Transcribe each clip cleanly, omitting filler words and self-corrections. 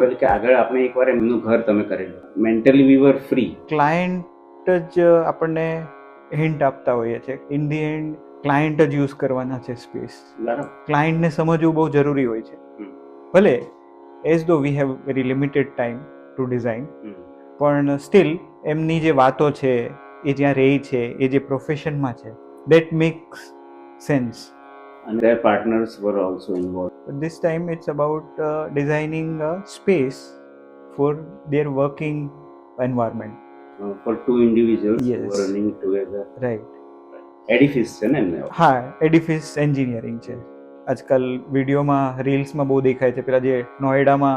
કરેલું કે આગળ આપણે એકવાર એમનું ઘર તમે કરેલું, મેન્ટલી વી વર ફ્રી. ક્લાયન્ટ જ આપણને હિન્ટ આપતા હોઈએ છે. ઇન ધી એન્ડ ક્લાયન્ટ જ યુઝ કરવાના છે સ્પેસ. બરાબર. ક્લાયન્ટને સમજવું બહુ જરૂરી હોય છે. ભલે એઝ ધો we have very limited time to design, પણ સ્ટીલ એમની જે વાતો છે, એ જ્યાં રહી છે, એ જે પ્રોફેશનમાં છે, that max sense. And their partners were also involved. But this time it's about designing a space for their working environment. For two individuals Yes. who were running together. Right. એડિફિસ છે ને એમને? હા, એડિફિસ એન્જિનિયરિંગ છે. આજકાલ વિડીયોમાં રીલ્સમાં બહુ દેખાય છે, પેલા જે નોઈડામાં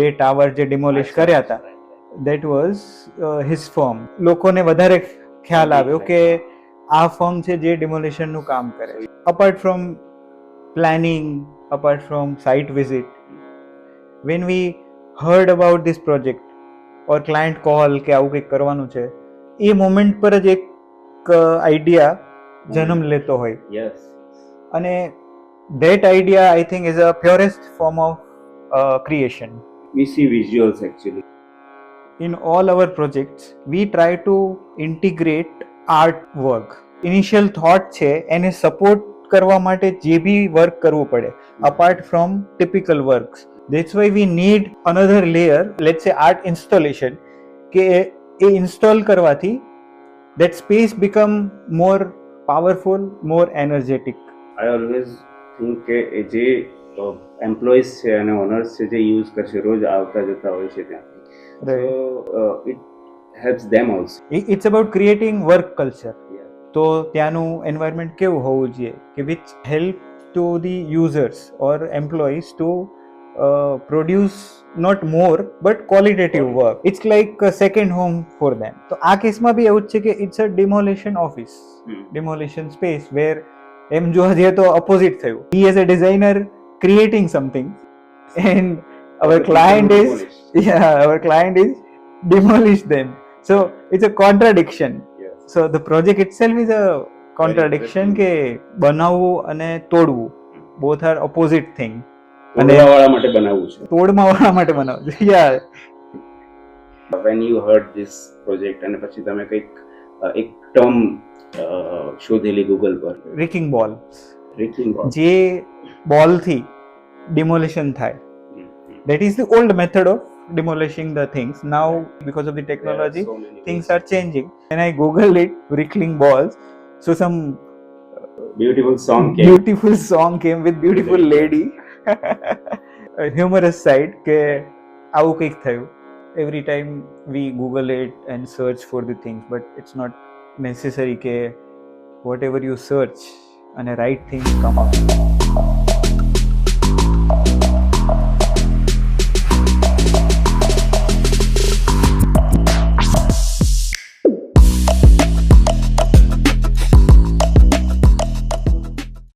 2 ટાવર જે ડિમોલિશ કર્યા હતા, દેટ વોઝ હિઝ ફર્મ. લોકોને વધારે ખ્યાલ આવ્યો કે આ ફર્મ છે જે ડિમોલિશનનું કામ કરે. Apart from planning, apart from site visit, when we heard about this project or client call કે આવું કંઈક કરવાનું છે, એ મોમેન્ટ પર જ એક આઈડિયા જન્મ લેતો હોય. યસ. અને that idea I think is a purest form of creation. We see visuals actually. In all our projects we try to integrate artwork. Initial thought છે એને સપોર્ટ કરવા માટે જે બી વર્ક કરવું પડે, apart from typical works. That's why we need another layer, let's say art installation, કે એ install કરવાથી that space become more powerful, more energetic. I always think કે એ જે એમ્પ્લોઈઝ છે અને ઓનર્સ છે જે યુઝ કરશે, રોજ આવતા જતા હોય છે ત્યાંથી, so it helps them also. It's about creating work culture. તો ત્યાંનું એન્વાયરમેન્ટ કેવું હોવું જોઈએ કે which help to the users or employees to produce not more but qualitative work. It's like second home for them. તો આ કેસમાં બી એવું જ છે કે it's a demolition office, demolition space, where એમ જોવા જઈએ તો અપોઝિટ થયું. He as a designer creating something and our client is demolish them. So it's a contradiction. So the project itself is a contradiction કે બનાવવું અને તોડવું, both are opposite thing. તોડવાવાળા માટે બનાવવું છે, તોડવાવાળા માટે બનાવવું છે. Yeah. When you heard this project અને પછી તમે કંઈક એક ટર્મ શોધેલી ગૂગલ પર, રિકિંગ બોલ. રિકિંગ બોલ, જે બોલથી ડિમોલિશન થાય. That is the old method of demolishing the things. Now because of the technology, things are changing. When I googled it, Rickling balls, so some beautiful song came with beautiful lady. A humorous side કે આવું કંઈક થયું. Every time we google it and search for the things, but it's not necessary કે whatever you search and a right things come up.